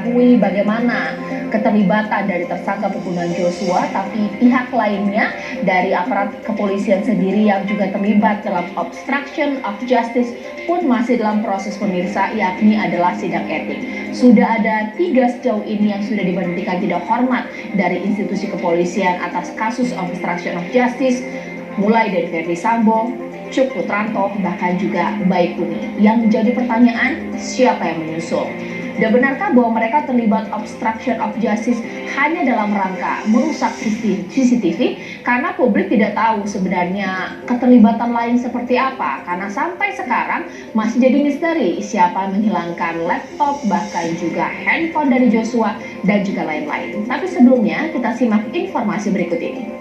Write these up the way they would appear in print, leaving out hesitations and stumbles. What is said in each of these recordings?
mengetahui bagaimana keterlibatan dari tersangka pembunuhan Joshua, tapi pihak lainnya dari aparat kepolisian sendiri yang juga terlibat dalam obstruction of justice pun masih dalam proses pemirsa, yakni adalah sidang etik. Sudah ada 3 sejauh ini yang sudah diberhentikan tidak hormat dari institusi kepolisian atas kasus obstruction of justice, mulai dari Ferdi Sambo, Cuk Putranto, bahkan juga Baikuni. Yang menjadi pertanyaan, siapa yang menyusul? Dan benarkah bahwa mereka terlibat obstruction of justice hanya dalam rangka merusak CCTV? Karena publik tidak tahu sebenarnya keterlibatan lain seperti apa. Karena sampai sekarang masih jadi misteri siapa yang menghilangkan laptop, bahkan juga handphone dari Joshua, dan juga lain-lain. Tapi sebelumnya kita simak informasi berikut ini.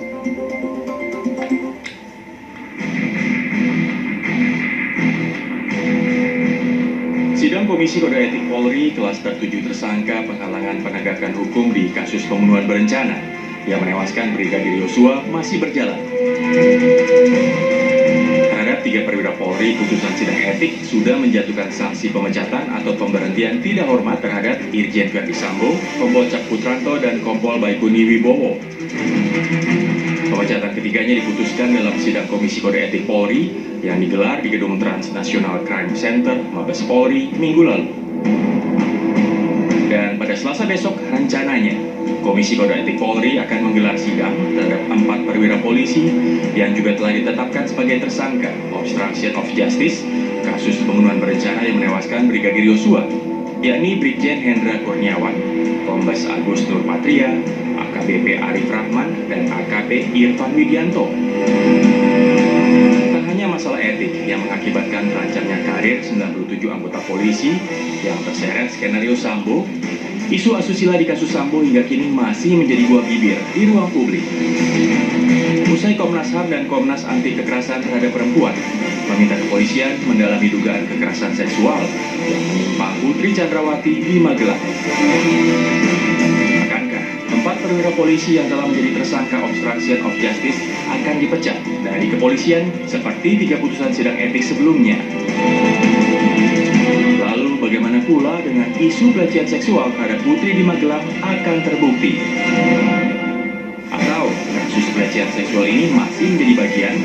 Sidang Komisi Kode Etik Polri Klaster 7 tersangka penghalangan penegakan hukum di kasus pembunuhan berencana yang menewaskan Brigadir Yosua masih berjalan. Terhadap 3 perwira Polri, putusan sidang etik sudah menjatuhkan sanksi pemecatan atau pemberhentian tidak hormat terhadap Irjen Ferdi Sambo, Kompol Cuk Putranto, dan Kompol Baikuni Wibowo. Pemecatan ketiganya diputuskan dalam sidang Komisi Kode Etik Polri yang digelar di Gedung Transnational Crime Center, Mabes Polri, Minggu lalu. Dan pada Selasa besok, rencananya Komisi Kode Etik Polri akan menggelar sidang terhadap 4 perwira polisi yang juga telah ditetapkan sebagai tersangka obstruction of justice kasus pembunuhan berencana yang menewaskan Brigadir Yosua, yakni Brigjen Hendra Kurniawan, Kombes Agus Nurpatria, AKBP Arif Rahman, dan AKP Irfan Widianto. Tak hanya masalah etik yang mengakibatkan terancamnya karir 97 anggota polisi yang terseret skenario Sambo, isu asusila di kasus Sambo hingga kini masih menjadi buah bibir di ruang publik. Usai Komnas HAM dan Komnas Anti Kekerasan Terhadap Perempuan meminta kepolisian mendalami dugaan kekerasan seksual yang menimpa Putri Chandrawati di Magelang. Akankah 4 perwira polisi yang telah menjadi tersangka obstruction of justice akan dipecat dari kepolisian seperti 3 putusan sidang etik sebelumnya? Lalu bagaimana pula dengan isu pelecehan seksual terhadap Putri di Magelang akan terbukti? Atau kasus pelecehan seksual ini masih menjadi bagian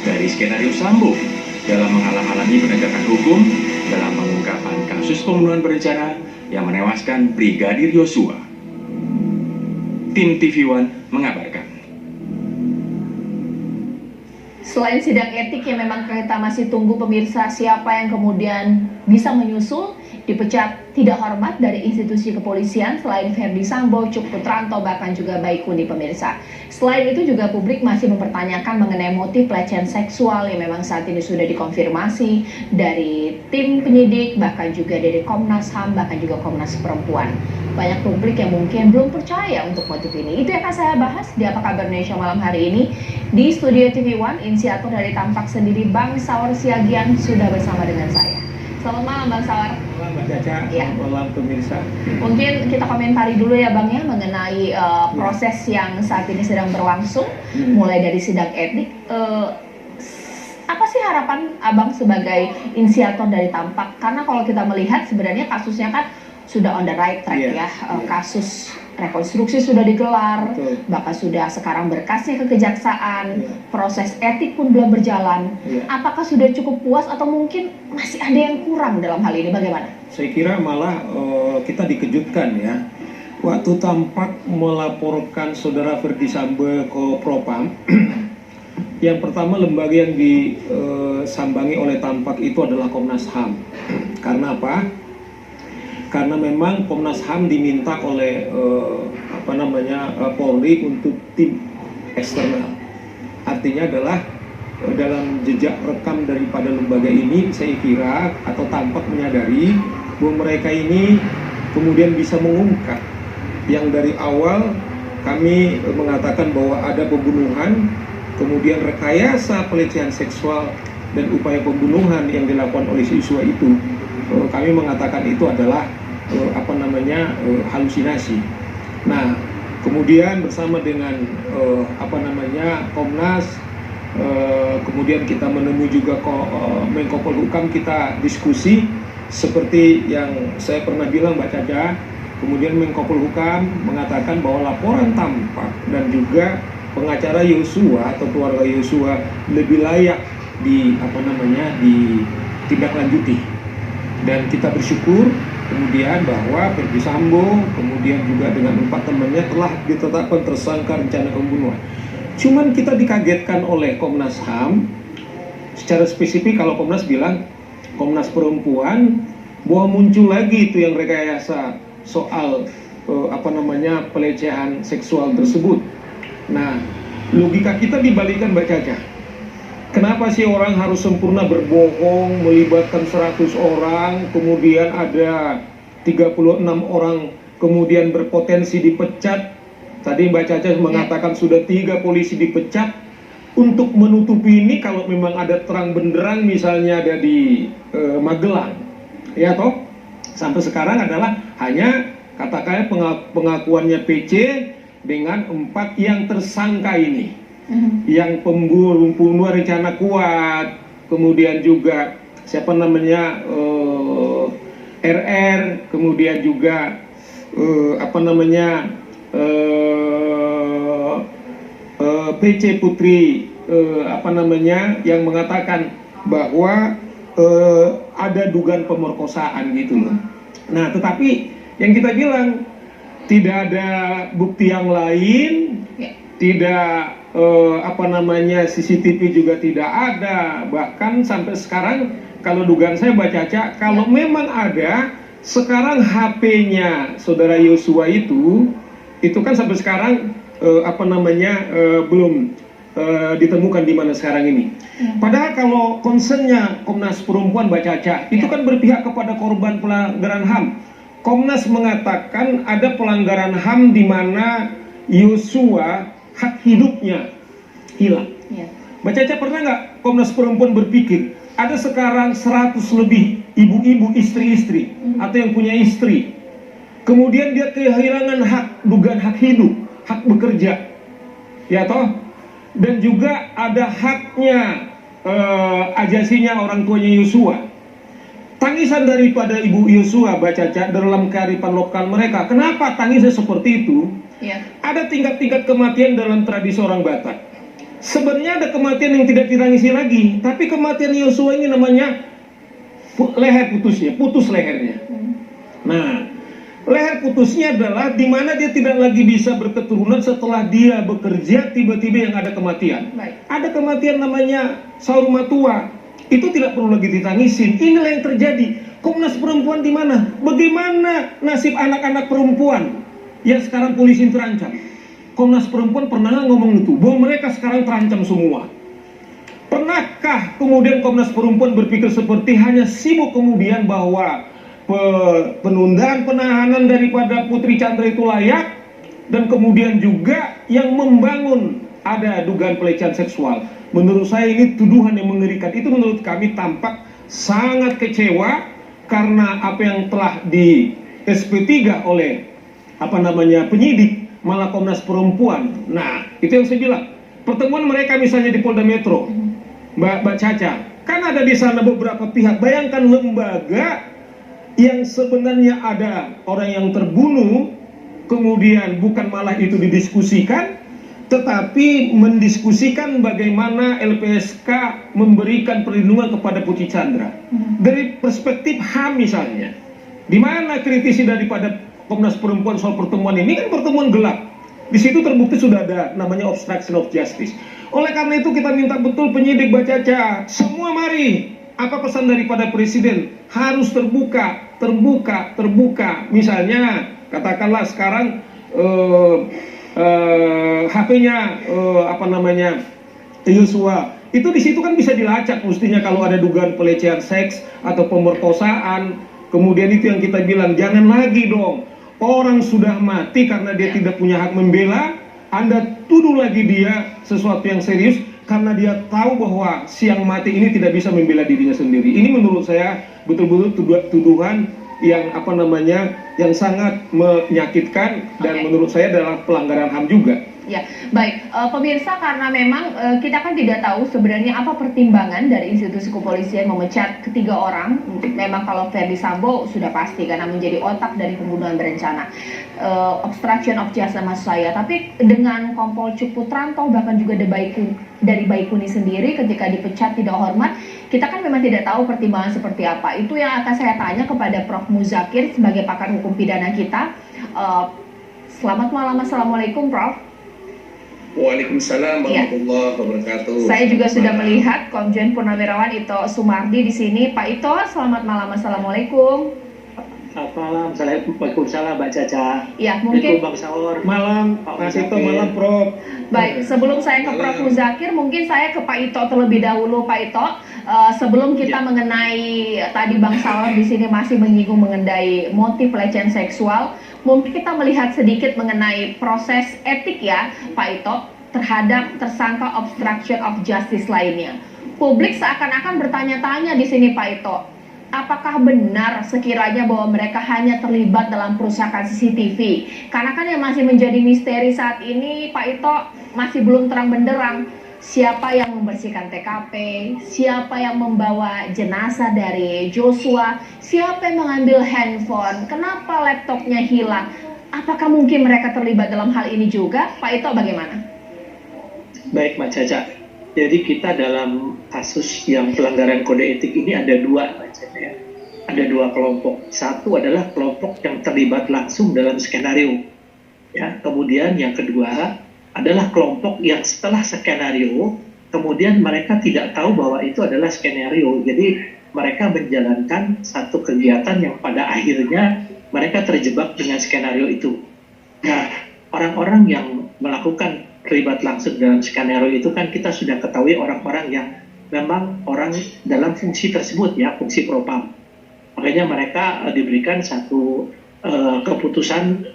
dari skenario Sambo dalam menghalang-halangi penegakan hukum dalam pengungkapan kasus pembunuhan berencana yang menewaskan Brigadir Yosua? Tim TV One mengabarkan. Selain sidang etik yang memang kita masih tunggu pemirsa, siapa yang kemudian bisa menyusul dipecat tidak hormat dari institusi kepolisian selain Ferdi Sambo, Cuk Putranto, bahkan juga Baikuni pemirsa. Selain itu juga publik masih mempertanyakan mengenai motif pelecehan seksual yang memang saat ini sudah dikonfirmasi dari tim penyidik, bahkan juga dari Komnas HAM, bahkan juga Komnas Perempuan. Banyak publik yang mungkin belum percaya untuk motif ini. Itu yang akan saya bahas di Apa Kabar Indonesia malam hari ini. Di Studio TV One, inisiator dari Tampak Sendiri, Bang Saur Siagian, sudah bersama dengan saya. Selamat malam Bang Saur. Malam Mbak Caca, ya. Malam pemirsa. Mungkin kita komentari dulu ya Bang ya mengenai proses yang saat ini sedang berlangsung, mulai dari sidang etik. Apa sih harapan Abang sebagai inisiator dari Tampak? Karena kalau kita melihat sebenarnya kasusnya kan sudah on the right track kasus rekonstruksi sudah digelar, bahkan sudah sekarang berkasnya ke kejaksaan, proses etik pun belum berjalan. Apakah sudah cukup puas atau mungkin masih ada yang kurang dalam hal ini? Bagaimana? Saya kira malah kita dikejutkan ya. Waktu Tampak melaporkan saudara Ferdi Sambo ke Propam, yang pertama lembaga yang disambangi oleh Tampak itu adalah Komnas HAM. Karena apa? Karena memang Komnas HAM diminta oleh Polri untuk tim eksternal. Artinya adalah dalam jejak rekam daripada lembaga ini, saya kira atau Tampak menyadari bahwa mereka ini kemudian bisa mengungkap yang dari awal kami mengatakan bahwa ada pembunuhan, kemudian rekayasa pelecehan seksual dan upaya pembunuhan yang dilakukan oleh Yosua itu. Kami mengatakan itu adalah halusinasi. Nah, kemudian bersama dengan Komnas, kemudian kita menemui juga Menko Polhukam, kita diskusi seperti yang saya pernah bilang Mbak Caca, kemudian Menko Polhukam mengatakan bahwa laporan Tampak dan juga pengacara Yosua atau keluarga Yosua lebih layak ditindaklanjuti. Dan kita bersyukur kemudian bahwa Verdi Sambo kemudian juga dengan 4 temannya telah ditetapkan tersangka rencana pembunuhan. Cuman kita dikagetkan oleh Komnas HAM. Secara spesifik kalau Komnas bilang, Komnas Perempuan, bahwa muncul lagi itu yang rekayasa soal pelecehan seksual tersebut. Nah, logika kita dibalikkan, Mbak Caca. Kenapa sih orang harus sempurna berbohong, melibatkan 100 orang, kemudian ada 36 orang kemudian berpotensi dipecat. Tadi Mbak Caca mengatakan sudah 3 polisi dipecat. Untuk menutupi ini kalau memang ada terang benderang misalnya ada di Magelang, ya toh, sampai sekarang adalah hanya katakannya pengakuannya PC dengan 4 yang tersangka ini. Yang pembunuhan rencana kuat, kemudian juga RR, kemudian juga PC Putri yang mengatakan bahwa ada dugaan pemerkosaan gitu loh. Nah, tetapi yang kita bilang tidak ada bukti yang lain, tidak CCTV juga tidak ada. Bahkan sampai sekarang kalau dugaan saya Mbak Caca, kalau memang ada, sekarang HP-nya saudara Yosua itu kan sampai sekarang belum ditemukan di mana sekarang ini. Padahal kalau concernnya Komnas Perempuan Mbak Caca, itu kan berpihak kepada korban pelanggaran HAM. Komnas mengatakan ada pelanggaran HAM di mana Yosua hak hidupnya hilang. Mbak Caca, pernah nggak Komnas Perempuan berpikir ada sekarang 100 lebih ibu-ibu, istri-istri atau yang punya istri, kemudian dia kehilangan dugaan hak hidup, hak bekerja, ya toh, dan juga ada haknya ajasinya orang tuanya Yosua. Tangisan daripada ibu Yosua, Mbak Caca, dalam kearifan lokal mereka, kenapa tangisnya seperti itu? Ada tingkat-tingkat kematian dalam tradisi orang Batak. Sebenarnya ada kematian yang tidak ditangisi lagi, tapi kematian Yosua ini namanya leher putusnya, putus lehernya. Nah, leher putusnya adalah di mana dia tidak lagi bisa berketurunan setelah dia bekerja, tiba-tiba yang ada kematian. Ada kematian namanya Saur Matua. Itu tidak perlu lagi ditangisin. Inilah yang terjadi. Komnas Perempuan di mana? Bagaimana nasib anak-anak perempuan yang sekarang polisi terancam? Komnas Perempuan pernah ngomong itu, bahwa mereka sekarang terancam semua. Pernahkah kemudian Komnas Perempuan berpikir seperti hanya sibuk kemudian bahwa penundaan penahanan daripada Putri Chandra itu layak, dan kemudian juga yang membangun ada dugaan pelecehan seksual? Menurut saya ini tuduhan yang mengerikan. Itu menurut kami tampak sangat kecewa karena apa yang telah di SP3 oleh penyidik, malah Komnas Perempuan. Nah, itu yang saya bilang. Pertemuan mereka misalnya di Polda Metro, Mbak Caca, kan ada di sana beberapa pihak. Bayangkan lembaga yang sebenarnya ada orang yang terbunuh, kemudian bukan malah itu didiskusikan, tetapi mendiskusikan bagaimana LPSK memberikan perlindungan kepada Putri Chandra. Dari perspektif HAM misalnya, di mana kritisi daripada Komnas Perempuan soal pertemuan ini kan pertemuan gelap. Di situ terbukti sudah ada namanya obstruction of justice. Oleh karena itu kita minta betul penyidik Mbak Caca, semua mari. Apa pesan daripada Presiden? Harus terbuka. Misalnya katakanlah sekarang HP-nya Yosua, itu di situ kan bisa dilacak mestinya kalau ada dugaan pelecehan seks atau pemerkosaan. Kemudian itu yang kita bilang, jangan lagi dong orang sudah mati karena dia tidak punya hak membela, Anda tuduh lagi dia sesuatu yang serius karena dia tahu bahwa si yang mati ini tidak bisa membela dirinya sendiri. Ini menurut saya betul-betul tuduhan yang yang sangat menyakitkan dan menurut saya adalah pelanggaran HAM juga. Ya, baik. Pemirsa, karena memang kita kan tidak tahu sebenarnya apa pertimbangan dari institusi kepolisian memecat ketiga orang. Memang kalau Verdi Sambo sudah pasti karena menjadi otak dari pembunuhan berencana, obstruction of justice maksud saya. Tapi dengan Kompol Cuk Putranto bahkan juga dari Baikuni sendiri ketika dipecat tidak hormat, kita kan memang tidak tahu pertimbangan seperti apa. Itu yang akan saya tanya kepada Prof. Muzakir sebagai pakar hukum pidana kita. Selamat malam, assalamualaikum, Prof. Waalaikumsalam warahmatullahi wabarakatuh. Saya juga sudah melihat Komjen Purnawirawan Ito Sumardi di sini. Pak Ito, selamat malam, assalamualaikum. Selamat malam, Waalaikumsalam Mbak Caca. Ya, mungkin Bang Saur. Malam, Mas Ito, malam Prof. baik. Sebelum saya ke Prof. Muzakir, mungkin saya ke Pak Ito terlebih dahulu, Pak Ito. Sebelum kita mengenai tadi Bang Saur di sini masih menyinggung mengenai motif pelecehan seksual, mungkin kita melihat sedikit mengenai proses etik ya, Pak Ito, terhadap tersangka obstruction of justice lainnya. Publik seakan-akan bertanya-tanya di sini, Pak Ito. Apakah benar sekiranya bahwa mereka hanya terlibat dalam perusakan CCTV? Karena kan yang masih menjadi misteri saat ini, Pak Ito, masih belum terang benderang. Siapa yang membersihkan TKP, siapa yang membawa jenazah dari Joshua, siapa yang mengambil handphone, kenapa laptopnya hilang. Apakah mungkin mereka terlibat dalam hal ini juga? Pak Ito bagaimana? Baik Mbak Caca, jadi kita dalam kasus yang pelanggaran kode etik ini ada dua Mbak Caca ya. Ada dua kelompok. Satu adalah kelompok yang terlibat langsung dalam skenario. Ya, kemudian yang kedua adalah kelompok yang setelah skenario, kemudian mereka tidak tahu bahwa itu adalah skenario. Jadi mereka menjalankan satu kegiatan yang pada akhirnya mereka terjebak dengan skenario itu. Nah, orang-orang yang melakukan terlibat langsung dalam skenario itu kan kita sudah ketahui orang-orang yang memang orang dalam fungsi tersebut ya, fungsi propam. Makanya mereka diberikan satu keputusan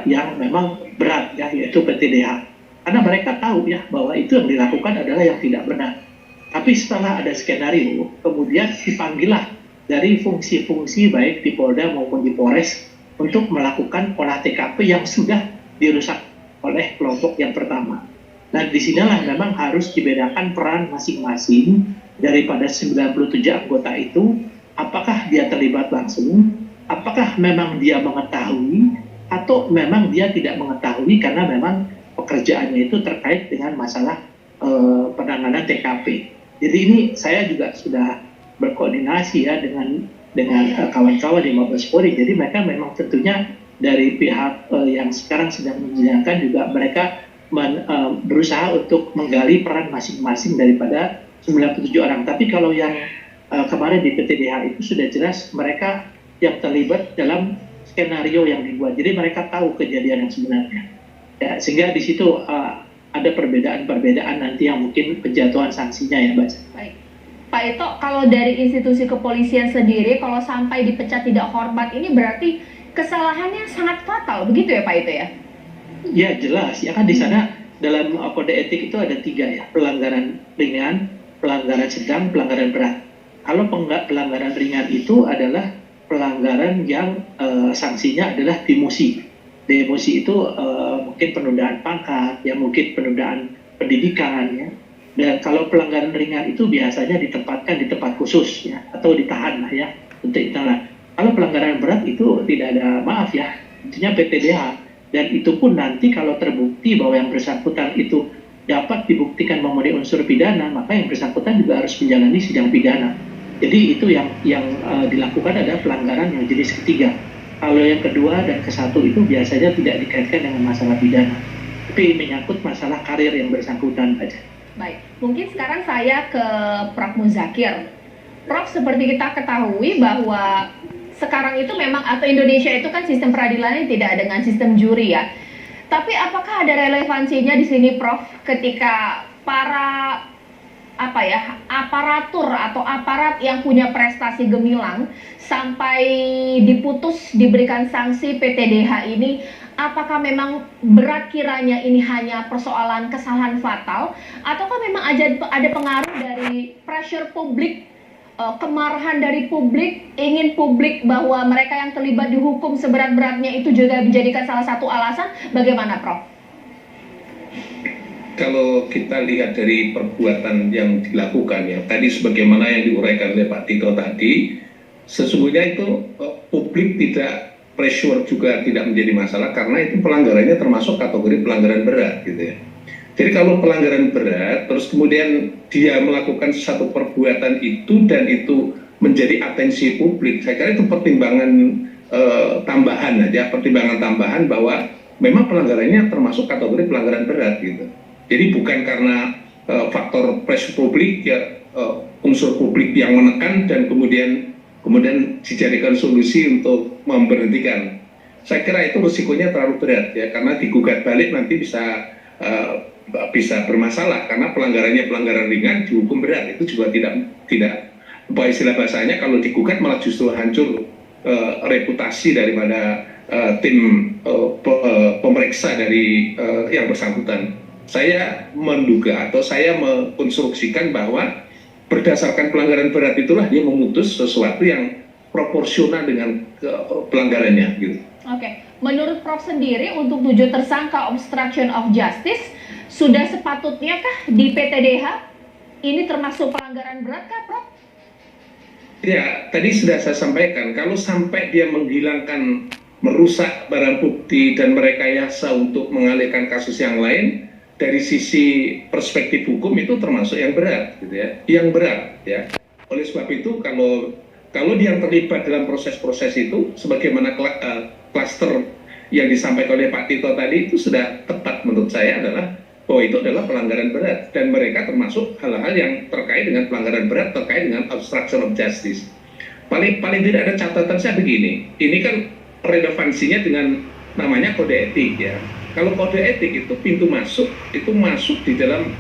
yang memang berat ya, yaitu PTDH. Karena mereka tahu ya bahwa itu yang dilakukan adalah yang tidak benar. Tapi setelah ada skenario, kemudian dipanggillah dari fungsi-fungsi baik di Polda maupun di Polres untuk melakukan olah TKP yang sudah dirusak oleh kelompok yang pertama. Nah, disinilah memang harus dibedakan peran masing-masing daripada 97 anggota itu. Apakah dia terlibat langsung, apakah memang dia mengetahui, atau memang dia tidak mengetahui karena memang pekerjaannya itu terkait dengan masalah penanganan TKP. Jadi ini saya juga sudah berkoordinasi ya dengan kawan-kawan di Mabes Polri. Jadi mereka memang tentunya dari pihak yang sekarang sedang menjalankan juga mereka berusaha untuk menggali peran masing-masing daripada 97 orang. Tapi kalau yang kemarin di PTDH itu sudah jelas mereka yang terlibat dalam skenario yang dibuat. Jadi mereka tahu kejadian yang sebenarnya. Ya, sehingga di situ ada perbedaan-perbedaan nanti yang mungkin penjatuhan sanksinya ya Mbak. Baik. Pak Ito, kalau dari institusi kepolisian sendiri, kalau sampai dipecat tidak hormat, ini berarti kesalahannya sangat fatal, begitu ya Pak Ito ya? Ya jelas, ya kan di sana dalam kode etik itu ada 3 ya, pelanggaran ringan, pelanggaran sedang, pelanggaran berat. Kalau pelanggaran ringan itu adalah pelanggaran yang sanksinya adalah demosi. Demosi itu mungkin penundaan pangkat, ya mungkin penundaan pendidikan ya. Dan kalau pelanggaran ringan itu biasanya ditempatkan di tempat khusus ya, atau ditahan lah ya untuk itulah. Kalau pelanggaran berat itu tidak ada maaf ya, intinya PTDH. Dan itu pun nanti kalau terbukti bahwa yang bersangkutan itu dapat dibuktikan memenuhi unsur pidana, maka yang bersangkutan juga harus menjalani sidang pidana. Jadi itu yang dilakukan adalah pelanggaran yang jenis ketiga. Kalau yang kedua dan ke-1 itu biasanya tidak dikaitkan dengan masalah pidana, tapi menyangkut masalah karir yang bersangkutan aja. Baik, mungkin sekarang saya ke Prof. Muzakir. Prof, seperti kita ketahui bahwa sekarang itu memang atau Indonesia itu kan sistem peradilannya tidak dengan sistem juri ya. Tapi apakah ada relevansinya di sini Prof ketika para aparatur atau aparat yang punya prestasi gemilang sampai diberikan sanksi PTDH ini, apakah memang berat kiranya ini hanya persoalan kesalahan fatal, ataukah memang ada pengaruh dari pressure publik, kemarahan dari publik, ingin publik bahwa mereka yang terlibat dihukum seberat-beratnya itu juga menjadikan salah satu alasan? Bagaimana Prof? kalau kita lihat dari perbuatan yang dilakukan ya, tadi sebagaimana yang diuraikan oleh Pak Tito tadi, sesungguhnya itu publik tidak pressure juga tidak menjadi masalah karena itu pelanggarannya termasuk kategori pelanggaran berat gitu ya. Jadi kalau pelanggaran berat, terus kemudian dia melakukan satu perbuatan itu dan itu menjadi atensi publik, saya kira itu pertimbangan tambahan aja, pertimbangan tambahan bahwa memang pelanggarannya termasuk kategori pelanggaran berat gitu. Jadi bukan karena faktor pressure publik ya, unsur publik yang menekan dan kemudian dijadikan solusi untuk memberhentikan. Saya kira itu risikonya terlalu berat ya, karena digugat balik nanti bisa bermasalah karena pelanggarannya pelanggaran ringan dihukum berat, itu juga tidak apa istilah bahasanya, kalau digugat malah justru hancur reputasi daripada tim pemeriksa dari yang bersangkutan. Saya menduga atau saya mengkonstruksikan bahwa berdasarkan pelanggaran berat itulah dia memutus sesuatu yang proporsional dengan pelanggarannya gitu. Oke, menurut Prof sendiri untuk 7 tersangka obstruction of justice sudah sepatutnya kah di PTDH ini termasuk pelanggaran berat kah, Prof? Ya, tadi sudah saya sampaikan, kalau sampai dia menghilangkan, merusak barang bukti dan merekayasa untuk mengalihkan kasus yang lain, dari sisi perspektif hukum itu termasuk yang berat, gitu ya, yang berat, ya. Oleh sebab itu, kalau dia terlibat dalam proses-proses itu, sebagaimana klaster yang disampaikan oleh Pak Tito tadi itu sudah tepat menurut saya adalah bahwa itu adalah pelanggaran berat dan mereka termasuk hal-hal yang terkait dengan pelanggaran berat terkait dengan obstruction of justice. Paling tidak ada catatan saya begini, ini kan relevansinya dengan namanya kode etik ya. Kalau kode etik itu pintu masuk, itu masuk di dalam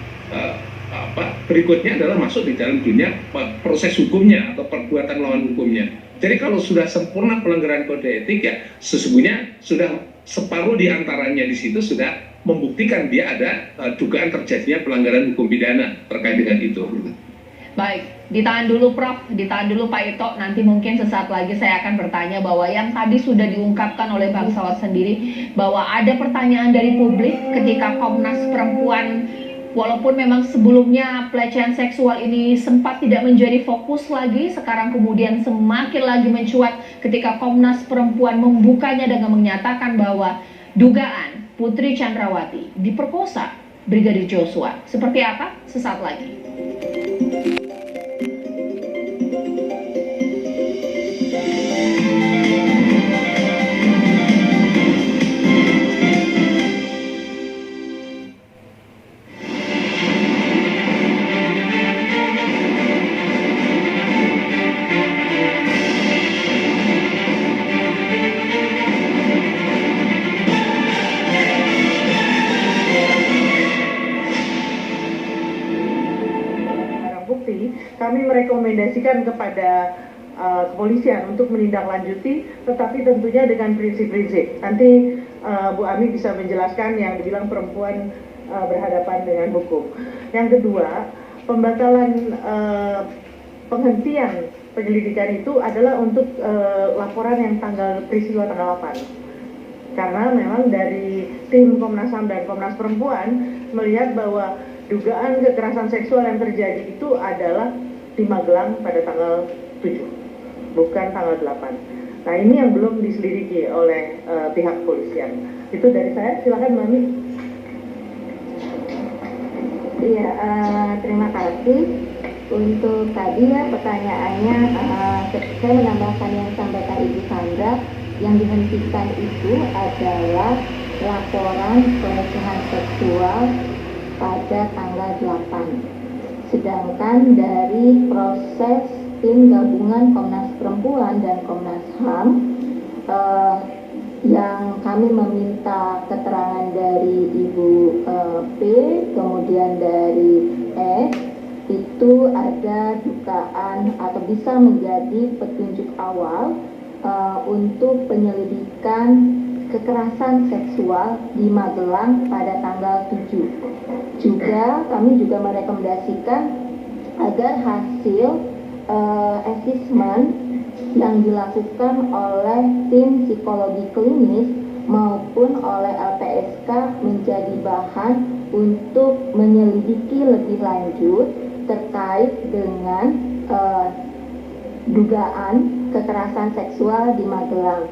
berikutnya adalah masuk di dalam dunia proses hukumnya atau perbuatan lawan hukumnya. Jadi kalau sudah sempurna pelanggaran kode etik ya sesungguhnya sudah separuh diantaranya di situ sudah membuktikan dia ada dugaan terjadinya pelanggaran hukum pidana terkait dengan itu. Baik, ditahan dulu Prof, ditahan dulu Pak Ito, nanti mungkin sesaat lagi saya akan bertanya bahwa yang tadi sudah diungkapkan oleh Bang Saud sendiri bahwa ada pertanyaan dari publik ketika Komnas Perempuan walaupun memang sebelumnya pelecehan seksual ini sempat tidak menjadi fokus lagi, sekarang kemudian semakin lagi mencuat ketika Komnas Perempuan membukanya dengan menyatakan bahwa dugaan Putri Chandrawati diperkosa Brigadir Joshua. Seperti apa? Sesaat lagi. Kami merekomendasikan kepada kepolisian untuk menindaklanjuti, tetapi tentunya dengan prinsip-prinsip. Nanti Bu Ami bisa menjelaskan yang dibilang perempuan berhadapan dengan hukum. Yang kedua, pembatalan penghentian penyelidikan itu adalah untuk laporan yang peristiwa tanggal 8. Karena memang dari tim Komnas HAM dan Komnas Perempuan melihat bahwa dugaan kekerasan seksual yang terjadi itu adalah di Magelang pada tanggal 7, bukan tanggal 8. Nah ini yang belum diselidiki oleh pihak kepolisian. Itu dari saya, silakan Mami. Iya, terima kasih. Untuk tadi ya pertanyaannya, saya menambahkan yang disampaikan Ibu Sandra, yang dihentikan itu adalah laporan pelecehan seksual pada tanggal 8. Sedangkan dari proses tim gabungan Komnas Perempuan dan Komnas HAM yang kami meminta keterangan dari Ibu P, kemudian dari S, itu ada dugaan atau bisa menjadi petunjuk awal untuk penyelidikan kekerasan seksual di Magelang pada tanggal 7. Juga kami juga merekomendasikan agar hasil asesmen yang dilakukan oleh tim psikologi klinis maupun oleh LPSK menjadi bahan untuk menyelidiki lebih lanjut terkait dengan dugaan kekerasan seksual di Magelang.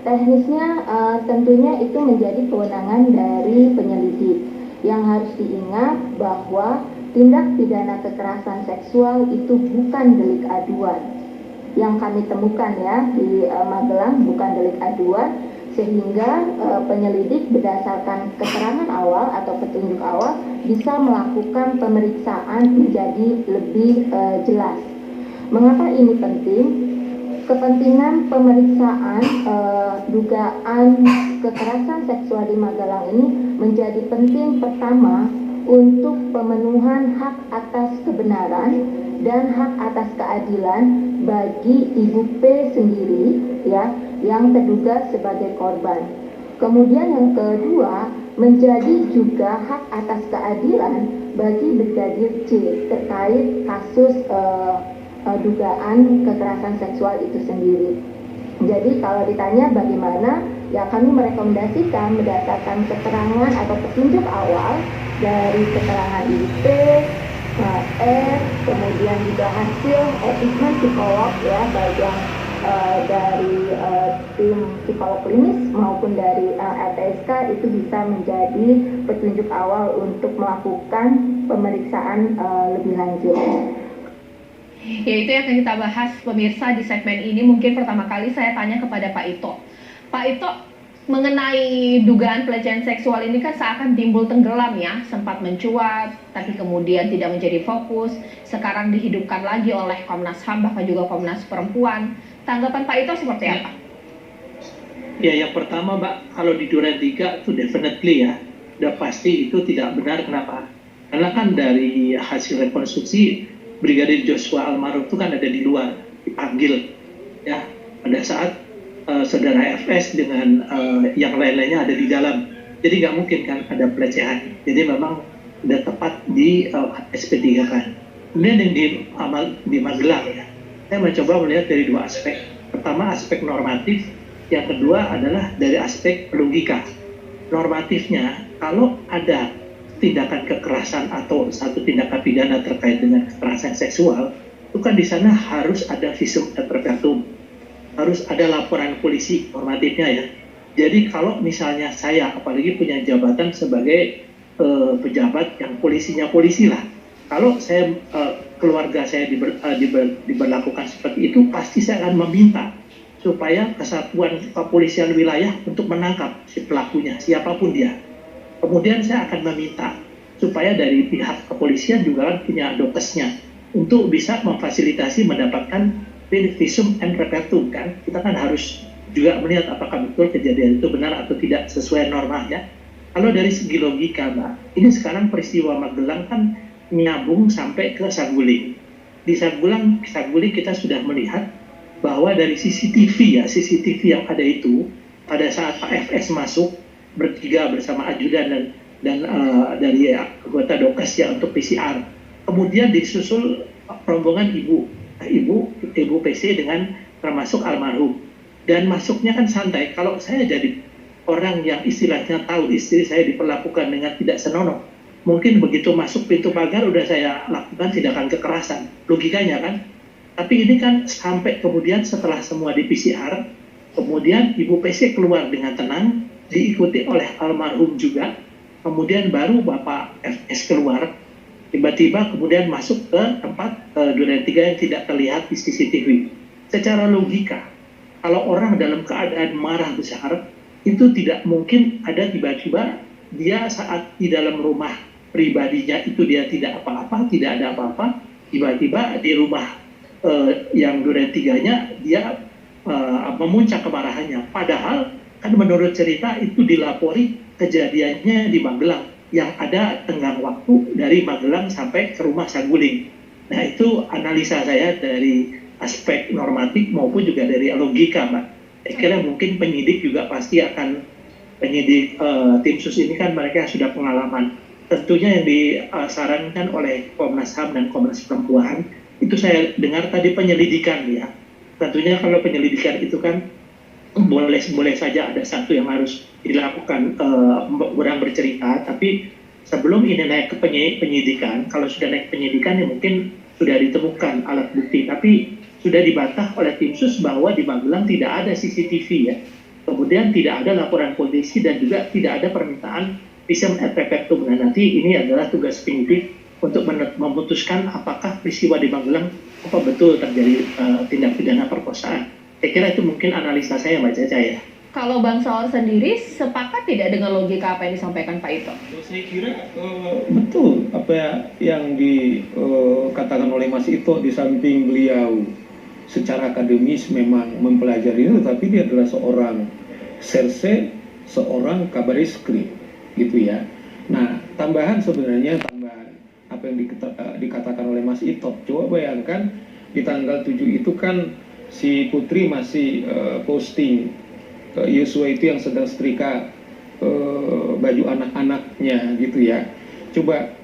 Teknisnya tentunya itu menjadi kewenangan dari penyelidik. Yang harus diingat bahwa tindak pidana kekerasan seksual itu bukan delik aduan. Yang kami temukan ya di Magelang bukan delik aduan, sehingga penyelidik berdasarkan keterangan awal atau petunjuk awal bisa melakukan pemeriksaan menjadi lebih jelas. Mengapa ini penting? Kepentingan pemeriksaan dugaan kekerasan seksual di Magelang ini menjadi penting pertama untuk pemenuhan hak atas kebenaran dan hak atas keadilan bagi Ibu P sendiri ya yang terduga sebagai korban. Kemudian yang kedua menjadi juga hak atas keadilan bagi Brigadir J terkait kasus dugaan kekerasan seksual itu sendiri. Jadi kalau ditanya bagaimana, ya kami merekomendasikan berdasarkan keterangan atau petunjuk awal dari keterangan IP, R, kemudian juga hasil asesmen psikolog ya baik yang dari tim psikolog klinis maupun dari LPSK itu bisa menjadi petunjuk awal untuk melakukan pemeriksaan lebih lanjut. Ya, itu yang akan kita bahas pemirsa di segmen ini. Mungkin pertama kali saya tanya kepada Pak Ito. Pak Ito, mengenai dugaan pelecehan seksual ini kan seakan timbul tenggelam ya, sempat mencuat, tapi kemudian tidak menjadi fokus, sekarang dihidupkan lagi oleh Komnas HAM, bahkan juga Komnas Perempuan. Tanggapan Pak Ito seperti apa? Ya, yang pertama Mbak, kalau di Duren 3 itu definitely ya, udah pasti itu tidak benar. Kenapa? Karena kan dari hasil rekonstruksi, Brigadir Joshua almarhum itu kan ada di luar, dipanggil ya pada saat saudara FS dengan yang lain-lainnya ada di dalam. Jadi nggak mungkin kan ada pelecehan. Jadi memang udah tepat di SP3 kan. Kemudian yang di Magelang ya, saya mencoba melihat dari dua aspek. Pertama aspek normatif, yang kedua adalah dari aspek logika. Normatifnya, kalau ada tindakan kekerasan atau satu tindakan pidana terkait dengan kekerasan seksual, itu kan di sana harus ada visum et repertum, harus ada laporan polisi normatifnya ya. Jadi kalau misalnya saya apalagi punya jabatan sebagai pejabat yang polisinya polisi lah, kalau saya keluarga saya diberlakukan seperti itu, pasti saya akan meminta supaya kesatuan kepolisian wilayah untuk menangkap si pelakunya, siapapun dia. Kemudian saya akan meminta supaya dari pihak kepolisian juga kan punya dokesnya untuk bisa memfasilitasi mendapatkan visum et repertum kan. Kita kan harus juga melihat apakah betul kejadian itu benar atau tidak sesuai norma ya. Kalau dari segi logika Mbak, ini sekarang peristiwa Magelang kan nyambung sampai ke Saguling. Di Saguling kita sudah melihat bahwa dari CCTV yang ada itu pada saat Pak FS masuk bertiga bersama ajudan dan dari anggota dokes ya untuk PCR. Kemudian disusul rombongan ibu PC dengan termasuk almarhum. Dan masuknya kan santai. Kalau saya jadi orang yang istilahnya tahu istri saya diperlakukan dengan tidak senonoh, mungkin begitu masuk pintu pagar udah saya lakukan tindakan kekerasan. Logikanya kan. Tapi ini kan sampai kemudian setelah semua di PCR, kemudian ibu PC keluar dengan tenang, diikuti oleh almarhum juga, kemudian baru Bapak FS keluar, tiba-tiba kemudian masuk ke tempat Duren 3 yang tidak terlihat di CCTV. Secara logika, kalau orang dalam keadaan marah besar, itu tidak mungkin ada tiba-tiba dia saat di dalam rumah pribadinya itu dia tidak apa-apa, tidak ada apa-apa, tiba-tiba di rumah yang Duren 3-nya dia memuncak kemarahannya. Padahal kan menurut cerita itu dilapori kejadiannya di Magelang yang ada tenggang waktu dari Magelang sampai ke rumah Saguling. Nah itu analisa saya dari aspek normatif maupun juga dari logika Mbak. Saya kira mungkin penyidik juga pasti akan, penyidik tim sus ini kan mereka sudah pengalaman. Tentunya yang disarankan oleh Komnas HAM dan Komnas Perempuan, itu saya dengar tadi penyelidikan ya. Tentunya kalau penyelidikan itu kan boleh saja ada satu yang harus dilakukan orang bercerita, tapi sebelum ini naik ke penyidikan, kalau sudah naik penyidikan ya mungkin sudah ditemukan alat bukti, tapi sudah dibantah oleh tim sus bahwa di Magelang tidak ada CCTV ya. Kemudian tidak ada laporan polisi dan juga tidak ada permintaan visum et repertum. Nah, nanti ini adalah tugas penyidik untuk memutuskan apakah peristiwa di Magelang apa betul terjadi tindak pidana perkosaan. Saya kira itu mungkin analisa saya, Mbak Caca ya. Kalau Bang Saur sendiri sepakat tidak dengan logika apa yang disampaikan Pak Ito? Saya kira betul apa yang dikatakan oleh Mas Ito, di samping beliau secara akademis memang mempelajari itu, tapi dia adalah seorang serse, seorang kabar eskrim gitu ya. Nah, tambahan apa yang dikatakan oleh Mas Ito, coba bayangkan di tanggal 7 itu kan si Putri masih posting Yosua itu yang sedang setrika baju anak-anaknya gitu ya. Coba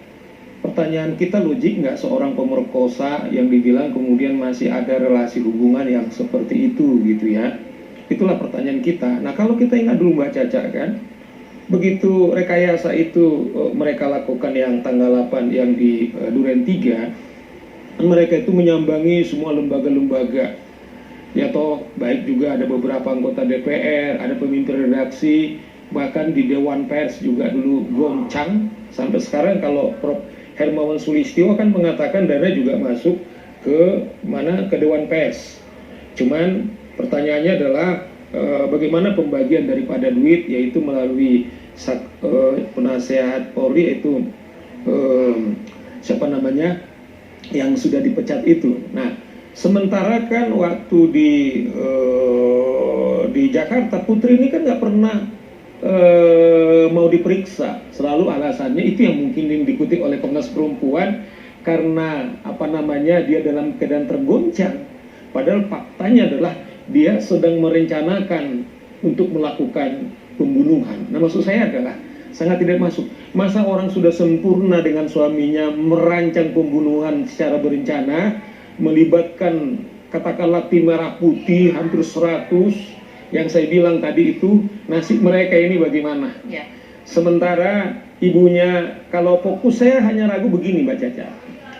pertanyaan kita, logik nggak seorang pemerkosa yang dibilang kemudian masih ada relasi hubungan yang seperti itu gitu ya. Itulah pertanyaan kita. Nah, kalau kita ingat dulu Mbak Caca kan, begitu rekayasa itu mereka lakukan yang tanggal 8 yang di Duren 3, mereka itu menyambangi semua lembaga-lembaga. Ya toh, baik juga ada beberapa anggota DPR, ada pemimpin redaksi, bahkan di Dewan Pers juga dulu goncang. Sampai sekarang kalau Prof. Hermawan Sulistyo kan mengatakan dana juga masuk ke Dewan Pers. Cuman pertanyaannya adalah bagaimana pembagian daripada duit, yaitu melalui penasehat Polri, yaitu siapa namanya yang sudah dipecat itu. Nah, sementara kan waktu di Jakarta, Putri ini kan nggak pernah mau diperiksa. Selalu alasannya itu yang mungkin dikutip oleh Komnas Perempuan, karena dia dalam keadaan tergoncang. Padahal faktanya adalah dia sedang merencanakan untuk melakukan pembunuhan. Nah, maksud saya adalah sangat tidak masuk. Masa orang sudah sempurna dengan suaminya merancang pembunuhan secara berencana, melibatkan katakanlah tim merah putih hampir 100, yang saya bilang tadi itu, nasib mereka ini bagaimana? Ya. Sementara ibunya, kalau fokus saya hanya ragu begini Mbak Caca,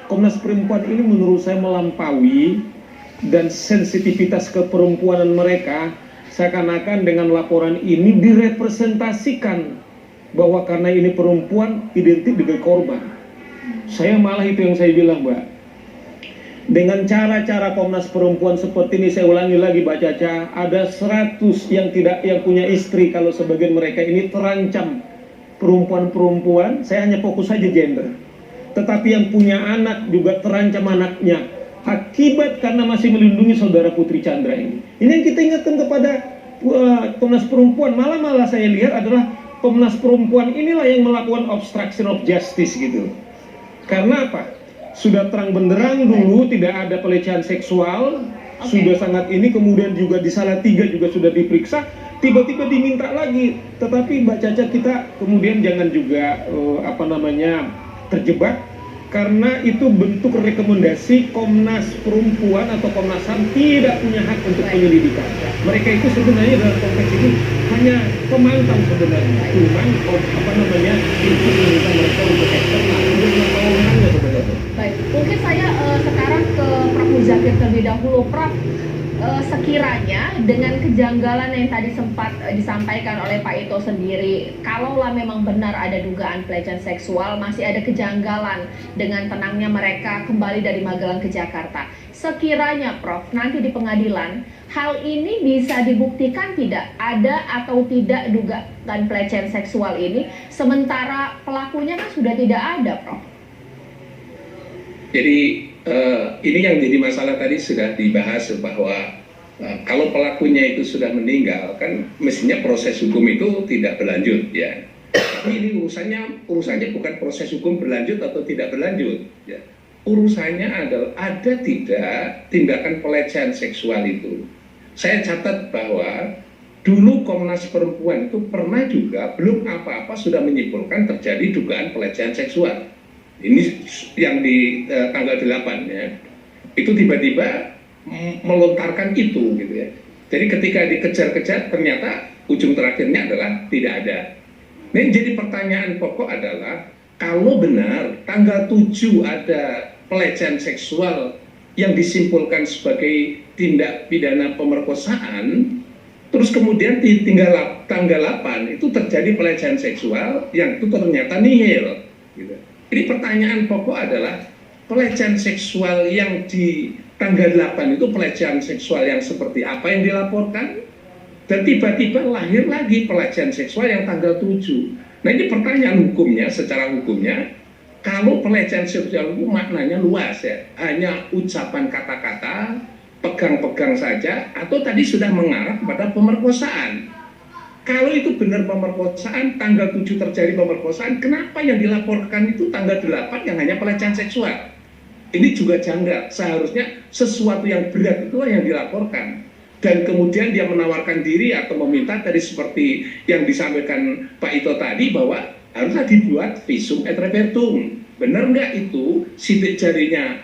Komnas Perempuan ini menurut saya melampaui, dan sensitivitas keperempuanan mereka seakan-akan dengan laporan ini direpresentasikan bahwa karena ini perempuan identik dengan korban. Saya malah itu yang saya bilang Mbak, dengan cara-cara Komnas Perempuan seperti ini, saya ulangi lagi Mbak Caca, ada 100 yang punya istri, kalau sebagian mereka ini terancam perempuan-perempuan, saya hanya fokus saja gender. Tetapi yang punya anak juga terancam anaknya, akibat karena masih melindungi saudara Putri Chandra ini. Ini yang kita ingatkan kepada Komnas Perempuan. Malah saya lihat adalah Komnas Perempuan inilah yang melakukan obstruction of justice gitu. Karena apa? Sudah terang benderang dulu tidak ada pelecehan seksual, sudah sangat ini, kemudian juga di Salatiga juga sudah diperiksa, tiba-tiba diminta lagi. Tetapi Mbak Caca, kita kemudian jangan juga terjebak, karena itu bentuk rekomendasi Komnas Perempuan atau Komnas HAM tidak punya hak untuk penyelidikan. Mereka itu sebenarnya dalam konteks ini hanya pemantau sebenarnya, cuman itu meminta mereka untuk eksternal, untuk melakukannya sebenarnya. Baik, mungkin saya sekarang ke Prof. Muzakir terlebih dahulu. Prof, sekiranya dengan kejanggalan yang tadi sempat disampaikan oleh Pak Ito sendiri, kalaulah memang benar ada dugaan pelecehan seksual, masih ada kejanggalan dengan tenangnya mereka kembali dari Magelang ke Jakarta. Sekiranya Prof, nanti di pengadilan, hal ini bisa dibuktikan tidak ada atau tidak dugaan pelecehan seksual ini, sementara pelakunya kan sudah tidak ada, Prof. Jadi ini yang jadi masalah tadi sudah dibahas bahwa kalau pelakunya itu sudah meninggal, kan mestinya proses hukum itu tidak berlanjut ya. Tapi ini urusannya bukan proses hukum berlanjut atau tidak berlanjut ya. Urusannya adalah ada tidak tindakan pelecehan seksual itu. Saya catat bahwa dulu Komnas Perempuan itu pernah juga belum apa-apa sudah menyimpulkan terjadi dugaan pelecehan seksual. Ini yang di tanggal 8 ya, itu tiba-tiba melontarkan itu gitu ya. Jadi ketika dikejar-kejar ternyata ujung terakhirnya adalah tidak ada. Nah, yang jadi pertanyaan pokok adalah kalau benar tanggal 7 ada pelecehan seksual yang disimpulkan sebagai tindak pidana pemerkosaan, terus kemudian di tanggal 8 itu terjadi pelecehan seksual yang itu ternyata nihil. Gitu. Ini pertanyaan pokok adalah pelecehan seksual yang di tanggal 8 itu pelecehan seksual yang seperti apa yang dilaporkan, dan tiba-tiba lahir lagi pelecehan seksual yang tanggal 7. Nah, ini pertanyaan hukumnya, secara hukumnya, kalau pelecehan seksual itu maknanya luas ya, hanya ucapan kata-kata, pegang-pegang saja, atau tadi sudah mengarah kepada pemerkosaan. Kalau itu benar pemerkosaan, tanggal 7 terjadi pemerkosaan, kenapa yang dilaporkan itu tanggal 8 yang hanya pelecehan seksual? Ini juga janggal, seharusnya sesuatu yang berat itulah yang dilaporkan. Dan kemudian dia menawarkan diri atau meminta tadi seperti yang disampaikan Pak Ito tadi bahwa haruslah dibuat visum et repertum. Benar nggak itu sidik jarinya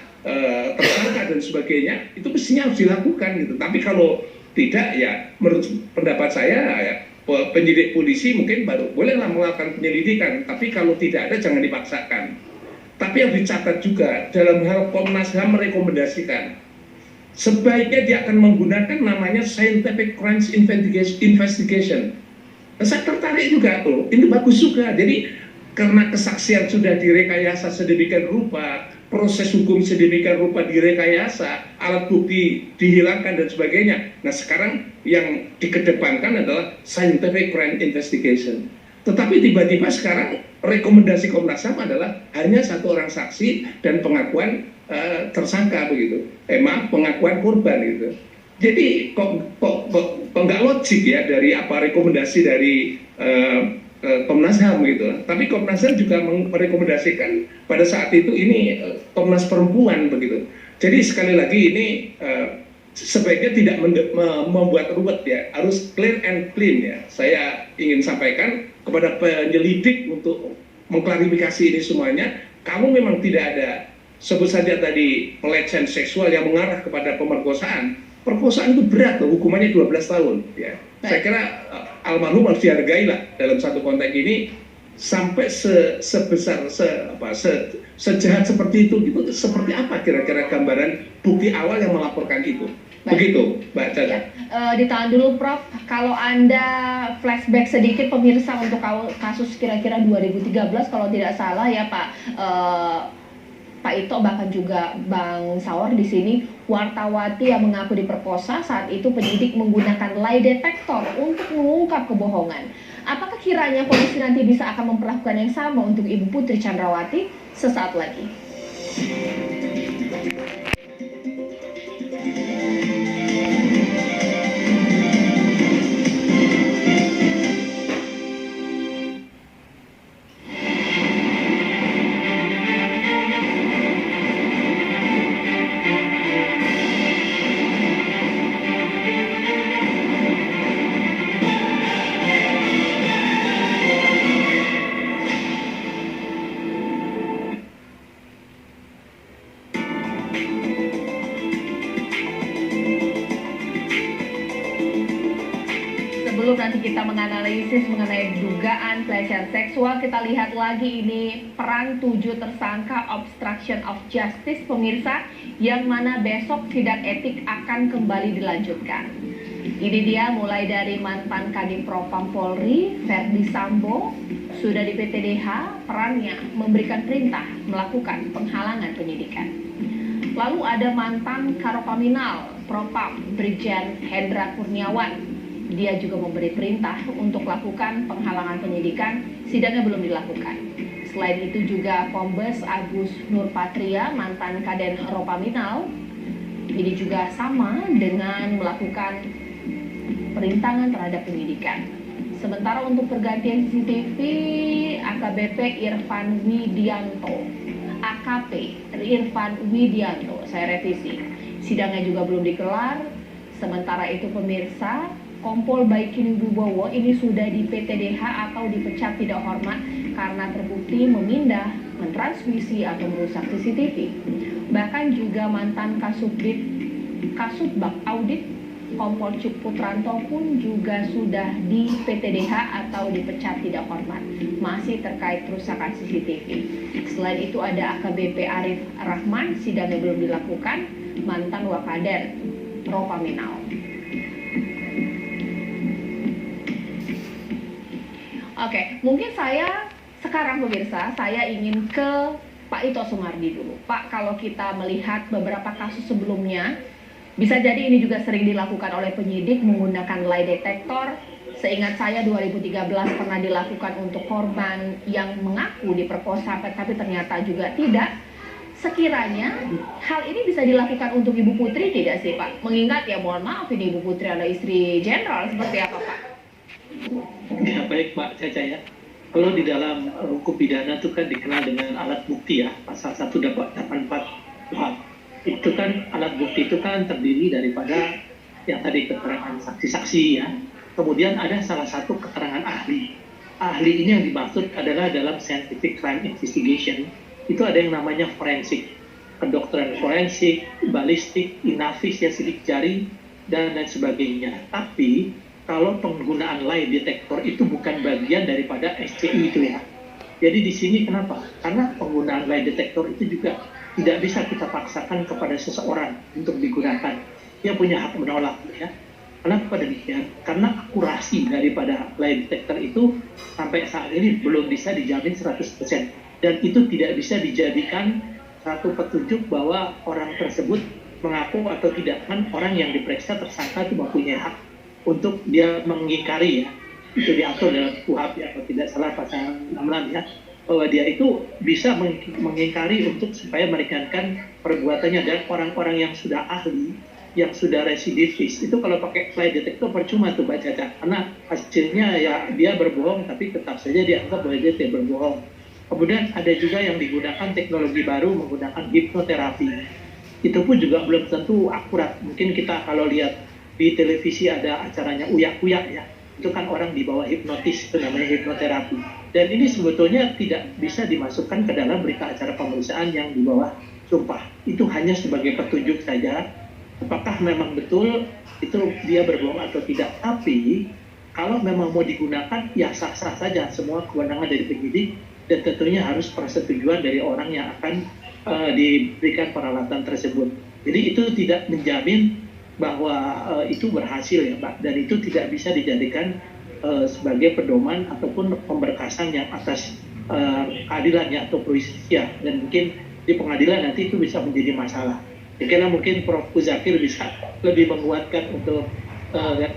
tersangka dan sebagainya, itu mestinya harus dilakukan gitu. Tapi kalau tidak ya menurut pendapat saya ya, penyidik polisi mungkin baru bolehlah melakukan penyelidikan, tapi kalau tidak ada jangan dipaksakan. Tapi yang dicatat juga dalam hal Komnas HAM merekomendasikan sebaiknya dia akan menggunakan namanya scientific crimes investigation. Nah, saya tertarik juga tuh, ini bagus juga. Jadi karena kesaksian sudah direkayasa sedemikian rupa, proses hukum sedemikian rupa direkayasa, alat bukti dihilangkan dan sebagainya. Nah, sekarang yang dikedepankan adalah scientific crime investigation. Tetapi tiba-tiba sekarang rekomendasi Komnas HAM adalah hanya satu orang saksi dan pengakuan tersangka begitu, pengakuan korban gitu. Jadi kok nggak logik ya dari apa rekomendasi dari Komnas HAM gitu. Tapi Komnas HAM juga merekomendasikan pada saat itu ini Komnas Perempuan begitu. Jadi sekali lagi ini sebaiknya tidak membuat ruwet ya, harus clear and clean ya. Saya ingin sampaikan kepada penyelidik untuk mengklarifikasi ini semuanya. Kalau memang tidak ada sebut saja tadi pelecehan seksual yang mengarah kepada pemerkosaan, perkosaan itu berat loh, hukumannya 12 tahun ya. Saya kira almarhum harus dihargai lah dalam satu konteks ini, sampai sebesar sejahat seperti itu gitu. Seperti apa kira-kira gambaran bukti awal yang melaporkan itu? Begitu Mbak Caca. Ditahan dulu Prof, kalau Anda flashback sedikit pemirsa untuk kasus kira-kira 2013 kalau tidak salah ya Pak Ito bahkan juga Bang Saur di sini, wartawati yang mengaku diperkosa, saat itu penyidik menggunakan lie detector untuk mengungkap kebohongan. Apakah kiranya polisi nanti bisa akan memperlakukan yang sama untuk Ibu Putri Chandrawati? Sesaat lagi. Sebelum nanti kita menganalisis mengenai dugaan pelecehan seksual, kita lihat lagi ini peran 7 tersangka obstruction of justice pemirsa, yang mana besok sidang etik akan kembali dilanjutkan. Ini dia mulai dari mantan Kadif Propam Polri, Verdi Sambo, sudah di PTDH, perannya memberikan perintah melakukan penghalangan penyidikan. Lalu ada mantan Karopaminal Propam Brigjen Hendra Kurniawan. Dia juga memberi perintah untuk lakukan penghalangan penyidikan, sidangnya belum dilakukan. Selain itu juga Kombes Agus Nurpatria, mantan Kaden Ropaminal, ini juga sama dengan melakukan perintangan terhadap penyidikan. Sementara untuk pergantian CCTV, AKBP Irfan Widianto, AKP Irfan Widianto, saya revisi, sidangnya juga belum digelar. Sementara itu pemirsa, Kompol Baikin Wibowo ini sudah di PTDH atau dipecat tidak hormat karena terbukti memindah, mentransmisi atau merusak CCTV. Bahkan juga mantan Kasubag Audit Kompol Cuk Putranto pun juga sudah di PTDH atau dipecat tidak hormat, masih terkait kerusakan CCTV. Selain itu ada AKBP Arif Rahman, sidangnya belum dilakukan, mantan Wakaden Ropaminal. Oke, mungkin sekarang pemirsa, saya ingin ke Pak Ito Sumardi dulu. Pak, kalau kita melihat beberapa kasus sebelumnya, bisa jadi ini juga sering dilakukan oleh penyidik menggunakan lie detector. Seingat saya 2013 pernah dilakukan untuk korban yang mengaku diperkosa, tapi ternyata juga tidak. Sekiranya hal ini bisa dilakukan untuk Ibu Putri tidak sih Pak? Mengingat ya mohon maaf ini Ibu Putri adalah istri jenderal, seperti apa Pak? Ya baik Pak Caca ya. Kalau di dalam hukum pidana itu kan dikenal dengan alat bukti ya, pasal 184 KUHP. Itu kan alat bukti itu kan terdiri daripada yang tadi keterangan saksi-saksi ya. Kemudian ada salah satu keterangan ahli. Ahli ini yang dimaksud adalah dalam scientific crime investigation. Itu ada yang namanya forensik, kedokteran forensik, balistik, inafis, ya sidik jari, dan lain sebagainya. Tapi kalau penggunaan lie detector itu bukan bagian daripada SCI itu ya. Jadi di sini kenapa? Karena penggunaan lie detector itu juga tidak bisa kita paksakan kepada seseorang untuk digunakan. Dia punya hak menolak ya. Kenapa demikian? Karena akurasi daripada lie detector itu sampai saat ini belum bisa dijamin 100%. Dan itu tidak bisa dijadikan satu petunjuk bahwa orang tersebut mengaku atau tidak. Kan orang yang diperiksa tersangka itu mempunyai hak untuk dia mengingkari ya. Itu diatur dalam KUHP ya, kalau tidak salah pasal 66 ya. Bahwa dia itu bisa mengingkari untuk supaya meringankan perbuatannya. Dan orang-orang yang sudah ahli, yang sudah residivis, itu kalau pakai lie detector percuma tuh Mbak Caca. Karena hasilnya ya dia berbohong, tapi tetap saja dianggap bahwa dia tidak berbohong. Kemudian ada juga yang digunakan teknologi baru menggunakan hipnoterapi. Itu pun juga belum tentu akurat. Mungkin kita kalau lihat di televisi ada acaranya uyak-uyak ya. Itu kan orang di bawah hipnotis, itu namanya hipnoterapi. Dan ini sebetulnya tidak bisa dimasukkan ke dalam berita acara pemeriksaan yang di bawah sumpah. Itu hanya sebagai petunjuk saja, apakah memang betul itu dia berbohong atau tidak. Tapi kalau memang mau digunakan, ya sah-sah saja, semua kewenangan dari penyidik, dan tentunya harus persetujuan dari orang yang akan diberikan peralatan tersebut. Jadi itu tidak menjamin bahwa itu berhasil ya Pak, dan itu tidak bisa dijadikan sebagai pedoman ataupun pemberkasan yang atas keadilannya atau proistia, dan mungkin di pengadilan nanti itu bisa menjadi masalah. Kira-kira mungkin Prof. Muzakir bisa lebih menguatkan untuk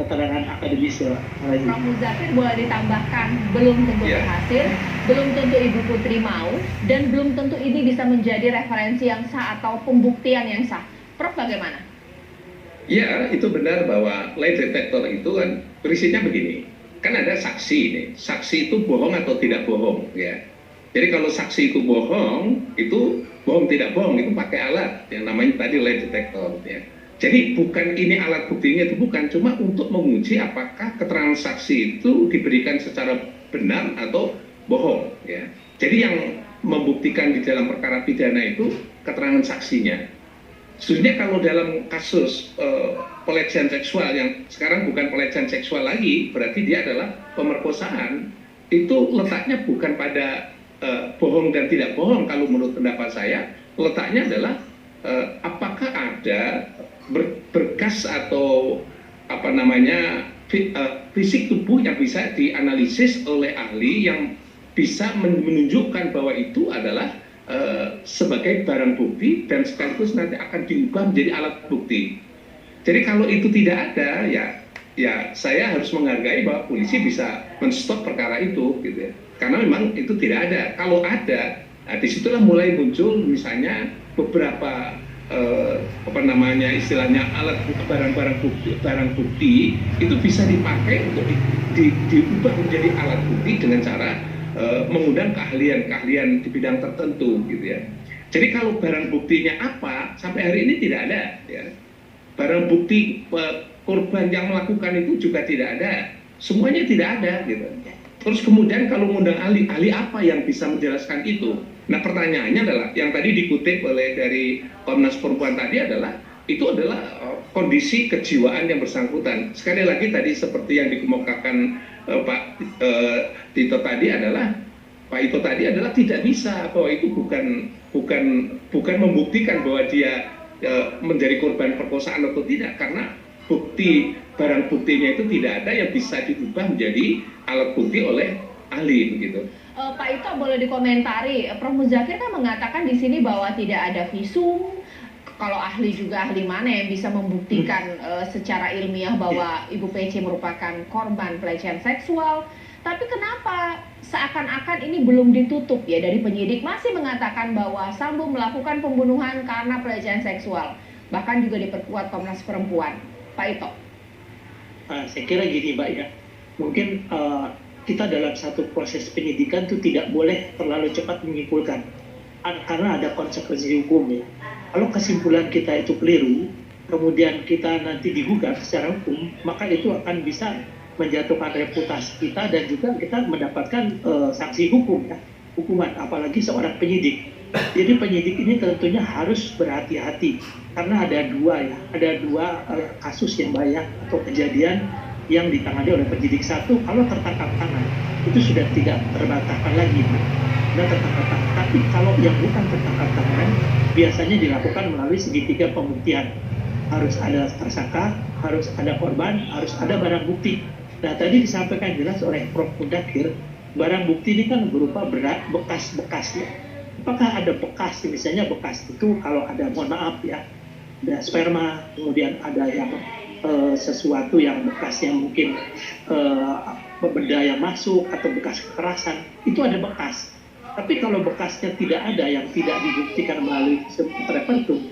keterangan akademis. Prof. Muzakir boleh ditambahkan, belum tentu berhasil, belum tentu Ibu Putri mau, dan belum tentu ini bisa menjadi referensi yang sah atau pembuktian yang sah. Prof, bagaimana? Ya, itu benar bahwa lie detector itu kan prinsipnya begini. Kan ada saksi nih. Saksi itu bohong atau tidak bohong ya. Jadi kalau saksi itu bohong tidak bohong itu pakai alat yang namanya tadi lie detector ya. Jadi bukan ini alat buktinya, itu bukan, cuma untuk menguji apakah keterangan saksi itu diberikan secara benar atau bohong ya. Jadi yang membuktikan di dalam perkara pidana itu keterangan saksinya. Sebenarnya kalau dalam kasus pelecehan seksual yang sekarang bukan pelecehan seksual lagi, berarti dia adalah pemerkosaan, itu letaknya bukan pada bohong dan tidak bohong. Kalau menurut pendapat saya, letaknya adalah apakah ada berkas atau fisik tubuh yang bisa dianalisis oleh ahli yang bisa menunjukkan bahwa itu adalah sebagai barang bukti dan sekaligus nanti akan diubah menjadi alat bukti. Jadi kalau itu tidak ada, ya saya harus menghargai bahwa polisi bisa men-stop perkara itu, gitu ya. Karena memang itu tidak ada. Kalau ada, disitulah mulai muncul misalnya beberapa istilahnya alat barang bukti itu bisa dipakai untuk diubah menjadi alat bukti dengan cara mengundang keahlian di bidang tertentu gitu ya. Jadi kalau barang buktinya apa sampai hari ini tidak ada ya. Barang bukti korban yang melakukan itu juga tidak ada. Semuanya tidak ada gitu. Terus kemudian kalau mengundang ahli apa yang bisa menjelaskan itu? Nah pertanyaannya adalah yang tadi dikutip oleh dari Komnas Perempuan tadi adalah itu adalah kondisi kejiwaan yang bersangkutan. Sekali lagi tadi seperti yang dikemukakan Pak Tito tadi adalah tidak bisa bahwa itu bukan membuktikan bahwa dia menjadi korban perkosaan atau tidak, karena barang buktinya itu tidak ada yang bisa diubah menjadi alat bukti oleh ahli begitu. Pak Ito, boleh dikomentari, Prof. Muzakir kan mengatakan di sini bahwa tidak ada visum. Kalau ahli juga ahli mana yang bisa membuktikan secara ilmiah bahwa Ibu PC merupakan korban pelecehan seksual? Tapi kenapa seakan-akan ini belum ditutup ya, dari penyidik masih mengatakan bahwa Sambo melakukan pembunuhan karena pelecehan seksual, bahkan juga diperkuat Komnas Perempuan. Pak Ito. Saya kira gini Mbak ya, mungkin kita dalam satu proses penyidikan itu tidak boleh terlalu cepat menyimpulkan, karena ada konsekuensi hukum ya. Kalau kesimpulan kita itu keliru, kemudian kita nanti digugat secara hukum, maka itu akan bisa menjatuhkan reputasi kita dan juga kita mendapatkan sanksi hukum ya, hukuman, apalagi seorang penyidik. Jadi penyidik ini tentunya harus berhati-hati karena ada dua kasus yang banyak atau kejadian yang ditangani oleh penyidik. Satu, kalau tertangkap tangan itu sudah tidak terbantahkan lagi, sudah tertangkap tangan. Tapi kalau yang bukan tertangkap tangan biasanya dilakukan melalui segitiga pembuktian. Harus ada tersangka, harus ada korban, harus ada barang bukti. Nah, tadi disampaikan jelas oleh Prof. Muzakir, barang bukti ini kan berupa bekas-bekas ya. Apakah ada bekas, misalnya bekas itu kalau ada, mohon maaf ya, ada sperma, kemudian ada yang sesuatu yang bekas yang mungkin benda yang masuk atau bekas kekerasan, itu ada bekas. Tapi kalau bekasnya tidak ada, yang tidak dibuktikan melalui tertentu,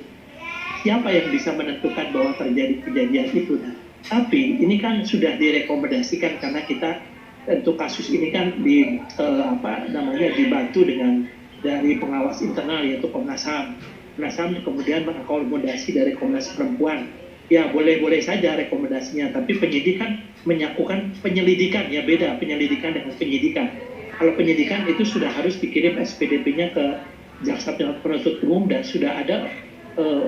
siapa yang bisa menentukan bahwa terjadi kejadian itu? Nah, tapi ini kan sudah direkomendasikan karena kita tentu kasus ini kan dibantu dengan dari pengawas internal yaitu Komnas HAM. Komnas HAM kemudian mengakomodasi dari Komnas Perempuan. Ya boleh-boleh saja rekomendasinya, tapi penyidik kan menyangkutkan penyelidikan, ya beda penyelidikan dengan penyidikan. Kalau penyidikan itu sudah harus dikirim SPDP-nya ke jaksa penuntut umum dan sudah ada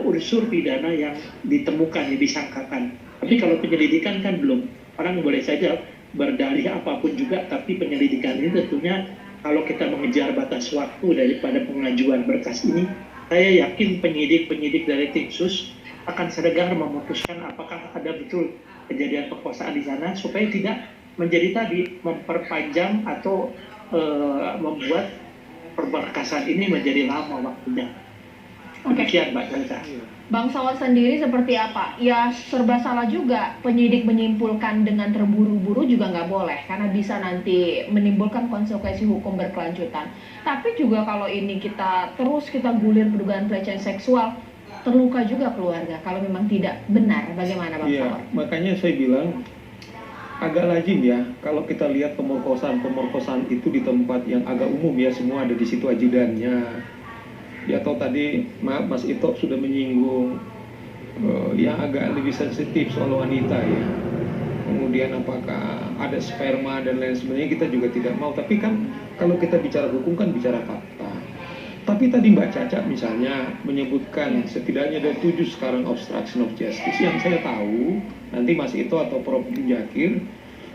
unsur pidana yang ditemukan, yang disangkakan. Tapi kalau penyelidikan kan belum. Orang boleh saja berdalih apapun juga, tapi penyelidikan ini tentunya kalau kita mengejar batas waktu daripada pengajuan berkas ini, saya yakin penyidik-penyidik dari tim sus akan seregar memutuskan apakah ada betul kejadian perkosaan di sana, supaya tidak menjadi tadi memperpanjang atau membuat perberkasan ini menjadi lama waktunya. Demikian Mbak Caca. Bang Saud sendiri seperti apa? Ya serba salah juga, penyidik menyimpulkan dengan terburu-buru juga nggak boleh, karena bisa nanti menimbulkan konsekuensi hukum berkelanjutan. Tapi juga kalau ini kita gulir dugaan pelecehan seksual, terluka juga keluarga kalau memang tidak benar. Bagaimana Bang Saud? Iya, makanya saya bilang agak lazim ya kalau kita lihat pemerkosaan itu di tempat yang agak umum ya, semua ada di situ ajudannya. Ya atau tadi maaf Mas Ito sudah menyinggung yang agak lebih sensitif soal wanita ya. Kemudian apakah ada sperma dan lain sebagainya, kita juga tidak mau. Tapi kan kalau kita bicara hukum kan bicara fakta. Tapi tadi Mbak Caca misalnya menyebutkan setidaknya ada 7 sekarang obstruction of justice. Yang saya tahu, nanti Mas Ito atau Prof. Muzakir,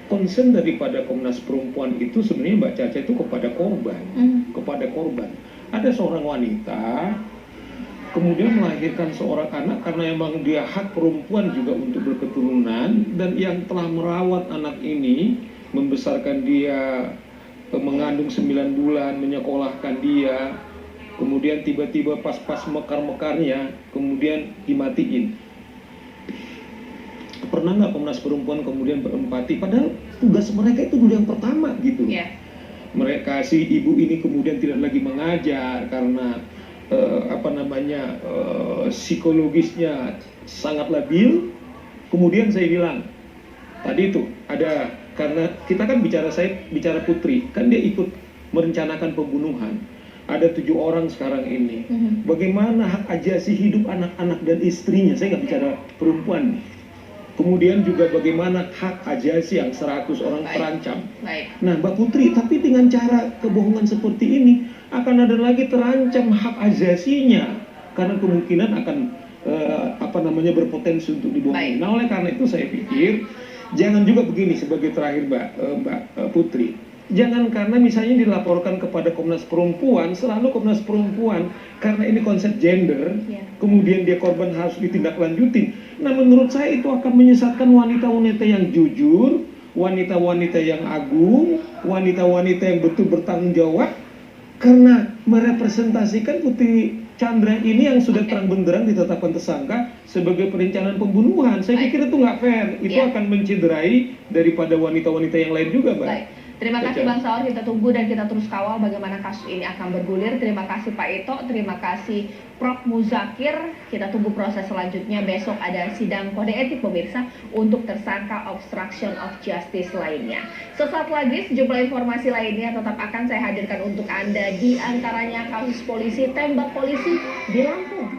concern daripada Komnas Perempuan itu sebenarnya Mbak Caca itu kepada korban. Ada seorang wanita kemudian melahirkan seorang anak karena emang dia hak perempuan juga untuk berketurunan, dan yang telah merawat anak ini, membesarkan dia, mengandung 9 bulan, menyekolahkan dia, kemudian tiba-tiba pas mekar-mekarnya kemudian dimatiin. Pernah nggak Komnas Perempuan kemudian berempati? Padahal tugas mereka itu dulu yang pertama gitu. Yeah. Mereka si ibu ini kemudian tidak lagi mengajar karena psikologisnya sangat labil. Kemudian saya bilang tadi itu ada, karena kita kan saya bicara Putri, kan dia ikut merencanakan pembunuhan. Ada 7 orang sekarang ini. Bagaimana hak ajasi hidup anak-anak dan istrinya? Saya nggak bicara perempuan. Kemudian juga bagaimana hak ajasi yang 100 orang terancam. Nah Mbak Putri, tapi dengan cara kebohongan seperti ini akan ada lagi terancam hak ajasinya, karena kemungkinan akan berpotensi untuk dibawa. Baik. Nah, oleh karena itu saya pikir jangan juga begini sebagai terakhir Mbak Putri. Jangan karena misalnya dilaporkan kepada Komnas Perempuan, selalu Komnas Perempuan karena ini konsep gender, kemudian dia korban harus ditindaklanjuti. Nah, menurut saya itu akan menyesatkan wanita-wanita yang jujur, wanita-wanita yang agung, wanita-wanita yang betul bertanggung jawab, karena merepresentasikan Putri Chandra ini yang sudah terang benderang ditetapkan tersangka sebagai perencanaan pembunuhan. Saya pikir itu nggak fair. Itu akan mencederai daripada wanita-wanita yang lain juga, Mbak. Baik. Terima kasih Bang Saur, kita tunggu dan kita terus kawal bagaimana kasus ini akan bergulir. Terima kasih Pak Ito, terima kasih Prof. Muzakir. Kita tunggu proses selanjutnya. Besok ada sidang kode etik pemirsa untuk tersangka obstruction of justice lainnya. Sesaat lagi sejumlah informasi lainnya tetap akan saya hadirkan untuk Anda, di antaranya kasus polisi tembak polisi di Lampung.